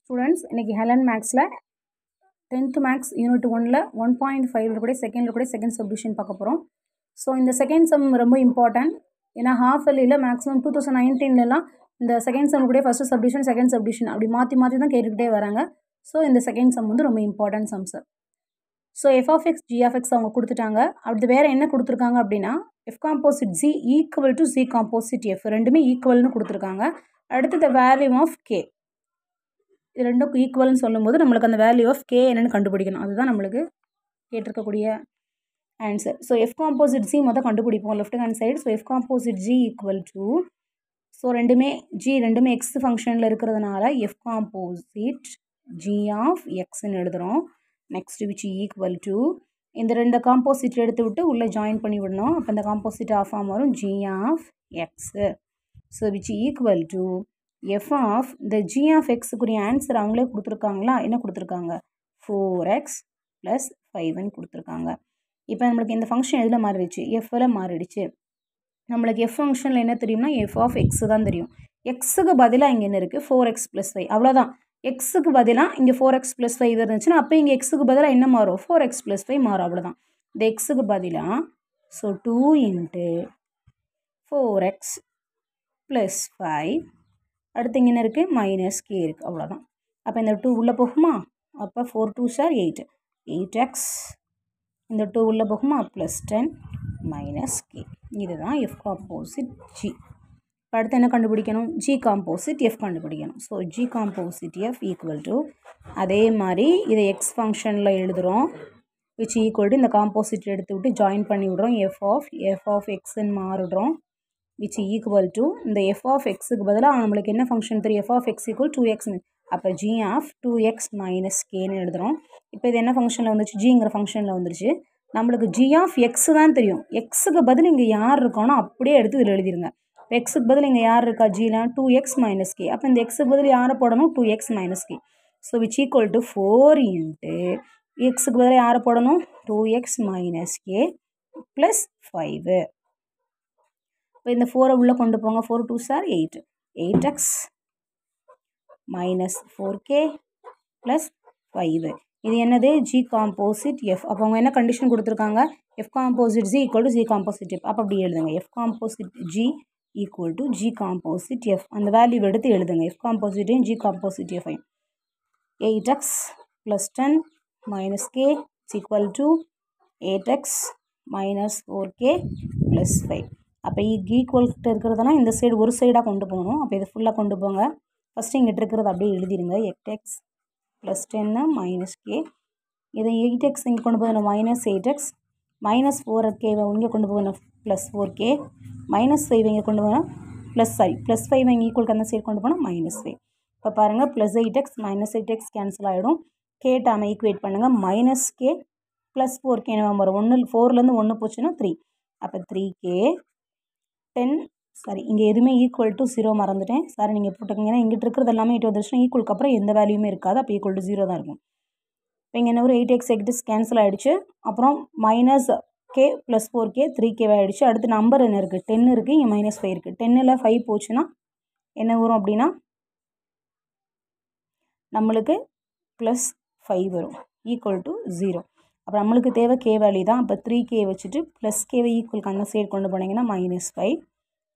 Students இன்னைக்கு Helen மேக்ஸில் 10th maths unit 1ல் 1.5 கூட செகண்ட் சப்டிவிஷன் பார்க்க போகிறோம். ஸோ இந்த செகண்ட் சம் ரொம்ப இம்பார்ட்டன்ட். ஏன்னா ஹாஃப் இயர்லியில் மேக்ஸிமம் 2019 இந்த செகண்ட் சம் கூட ஃபஸ்ட்டு சப்டிவிஷன் செகண்ட் சப்டிவிஷன் அப்படி மாற்றி தான் கேட்டுக்கிட்டே வராங்க. ஸோ இந்த செகண்ட் சம் வந்து ரொம்ப important sums. So f of x g of x அவங்க கொடுத்துட்டாங்க. அடுத்து வேறு என்ன கொடுத்துருக்காங்க அப்படின்னா f composite g equal to g composite f ரெண்டுமே ஈக்குவல்னு கொடுத்துருக்காங்க. அடுத்து த வேல்யூ ஆஃப் கே இது ரெண்டும் ஈக்குவல்னு சொல்லும்போது நம்மளுக்கு அந்த வேல்யூ ஆஃப் கே என்னென்னு கண்டுபிடிக்கணும். அதுதான் நம்மளுக்கு கேட்டிருக்கக்கூடிய answer. So f composite g மொதல் கண்டுபிடிப்போம் left hand side. So f composite g equal to so ரெண்டுமே எக்ஸ் ஃபங்க்ஷனில் இருக்கிறதுனால எஃப் காம்போசிட் ஜி ஆஃப் எக்ஸ்ன்னு எழுதுகிறோம். நெக்ஸ்ட் விச் ஈக்குவல் டு இந்த ரெண்டு காம்போசிட் எடுத்து விட்டு உள்ளே ஜாயின் பண்ணி விடணும். அப்போ இந்த காம்போசிட் ஆஃப் ஃபார்ம் வரும் g of x. So which equal to f of இந்த ஜி ஆஃப் எக்ஸுக்குரிய ஆன்சர் அவங்களே கொடுத்துருக்காங்களா? என்ன கொடுத்துருக்காங்க? 4x + 5ன்னு கொடுத்துருக்காங்க. இப்போ நம்மளுக்கு இந்த ஃபங்க்ஷன் எதில் மாறிடுச்சு? எஃப்ல மாறிடுச்சு. நம்மளுக்கு எஃப் ஃபங்க்ஷனில் என்ன தெரியும்னா எஃப் ஆஃப் எக்ஸு தான் தெரியும். எக்ஸுக்கு பதிலாக இங்கே என்ன இருக்குது? 4x + 5 அவ்வளோதான். எக்ஸுக்கு பதிலாக இங்கே 4x + 5 இருந்துச்சுன்னா அப்போ இங்கே எக்ஸுக்கு பதிலாக என்ன மாறும்? 4x + 5 மாறும். அவ்வளோதான். இந்த எக்ஸுக்கு பதிலாக ஸோ 2 × 4x + 5 அடுத்து இங்கே என்ன இருக்குது? -k இருக்குது. அவ்வளோதான். அப்போ இந்த 2 உள்ளே போகுமா? அப்போ 4 2s are 8 8x இந்த 2 உள்ளே போகுமா? +10 -k இதுதான் எஃப் காம்போசிட் ஜி. இப்போ அடுத்து என்ன கண்டுபிடிக்கணும்? ஜி காம்போசிட் எஃப் கண்டுபிடிக்கணும். So g composite f equal to அதே மாதிரி இதை எக்ஸ் ஃபங்க்ஷனில் எழுதுகிறோம். விச் ஈக்குவல் டு இந்த காம்போசிட் எடுத்து விட்டு ஜாயின் பண்ணி விடுறோம். எஃப் ஆஃப் எக்ஸ்ன்னு மாறுடுறோம். விச் ஈக்குவல் டு இந்த எஃப் ஆஃப் எக்ஸுக்கு பதிலாக நம்மளுக்கு என்ன ஃபங்க்ஷன் தெரியும்? F of x equal 2x. அப்போ ஜி ஆஃப் 2x - kன்னு எழுதுகிறோம். இப்போ இது என்ன ஃபங்க்ஷனில் வந்துருச்சு? ஜிங்கிற ஃபங்க்ஷனில் வந்துருச்சு. நம்மளுக்கு ஜி ஆஃப் எக்ஸு தான் தெரியும். எக்ஸுக்கு பதில் இங்கே யார் இருக்கானோ அப்படியே எடுத்து இதில் எழுதிருங்க. எக்ஸுக்கு பதில் இங்கே யார் இருக்கா? ஜிலாம் 2x - k. அப்போ இந்த எக்ஸுக்கு பதில் யாரை போடணும்? 2x - k. So which equal to 4 × எக்ஸுக்கு பதில் யாரை போடணும்? 2x - k + 5. இப்போ இந்த 4 உள்ளே கொண்டு போங்க. 4 2s are 8 8x - 4k + 5. இது என்னது? G composite f. அப்போ அவங்க என்ன கண்டிஷன் கொடுத்துருக்காங்க? F composite g equal to g composite f. அப்போ அப்படி எழுதுங்க. F composite g equal to g composite f. அந்த வேல்யூ எடுத்து எழுதுங்க. எஃப் காம்போசிட்டையும் ஜி காம்போசிட் எஃப்ஐயும் 8x + 10 - k equal to 8x - 4k + 5. அப்போ ஈக்குவல் கிட்ட இருக்கிறதெல்லாம் இந்த சைடு ஒரு சைடாக கொண்டு போகணும். அப்போ இது ஃபுல்லாக கொண்டு போங்க. ஃபஸ்ட்டு இங்கிட்ட இருக்கிறது அப்படியே எழுதிடுங்க. 8x + 10 - k இதை 8x இங்கே கொண்டு போகணும். -8x -4k இங்கே கொண்டு போகணும். +4k -5 இங்கே கொண்டு போகணும். +5 இங்கே ஈக்குவலுக்கு அந்த சைடு கொண்டு போனால் -5. இப்போ பாருங்கள் +8x -8x கேன்சல் ஆகிடும். k டேர்மை ஈக்குவேட் பண்ணுங்கள். -k +4k நம்ம வரும். 4லேருந்து 1 போச்சுன்னா 3. அப்போ 3k 10 இங்கே எதுவுமே ஈக்குவல் டு 0 மறந்துட்டேன். நீங்கள் போட்டுக்கீங்கன்னா இங்கிட்ட இருக்கிறது எல்லாமே 8 வந்துருச்சுன்னா ஈக்குவலுக்கு அப்புறம் எந்த வேல்யூமே இருக்காது. அப்போ ஈக்குவல் டு 0 தான் இருக்கும். இப்போ இங்கே என்ன ஒரு 8x கேன்சல் ஆகிடுச்சு. அப்புறம் -k + 4k 3k ஆகிடுச்சு. அடுத்து நம்பர் என்ன இருக்குது? 10 இருக்குது. இங்கே -5 இருக்குது. 10ல் 5 போச்சுன்னா என்ன வரும் அப்படின்னா நம்மளுக்கு +5 வரும். Equal to 0. அப்போ நம்மளுக்கு தேவை k வேல்யூ தான். அப்போ 3k வச்சுட்டு +k ஈக்குவலுக்கு அந்த சைடு கொண்டு போனீங்கன்னா -5.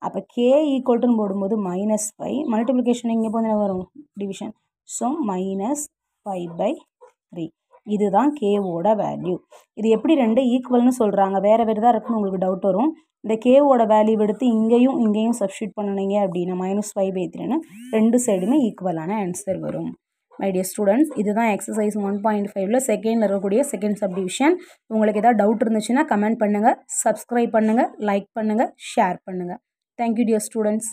அப்போ k ஈக்குவல்ட்டுன்னு போடும்போது -5 மல்டிப்ளிகேஷன் இங்கே போது என்ன வரும்? டிவிஷன். ஸோ -5/3 இதுதான் கேவோட வேல்யூ. இது எப்படி ரெண்டு ஈக்குவல்னு சொல்கிறாங்க? வேறு தான் இருக்குன்னு உங்களுக்கு டவுட் வரும். இந்த கேவோட வேல்யூ எடுத்து இங்கேயும் சப்ஸ்டியூட் பண்ணினீங்க அப்படின்னா -5/3ன்னு ரெண்டு சைடுமே ஈக்குவலான ஆன்சர் வரும். மை டியர் ஸ்டூடெண்ட்ஸ், இதுதான் எக்ஸசைஸ் 1.5ல் செகண்டில் இருக்கக்கூடிய செகண்ட் சப்டிவிஷன். உங்களுக்கு ஏதாவது டவுட் இருந்துச்சுன்னா கமெண்ட் பண்ணுங்கள், சப்ஸ்கிரைப் பண்ணுங்கள், லைக் பண்ணுங்கள், ஷேர் பண்ணுங்கள். Thank you dear students.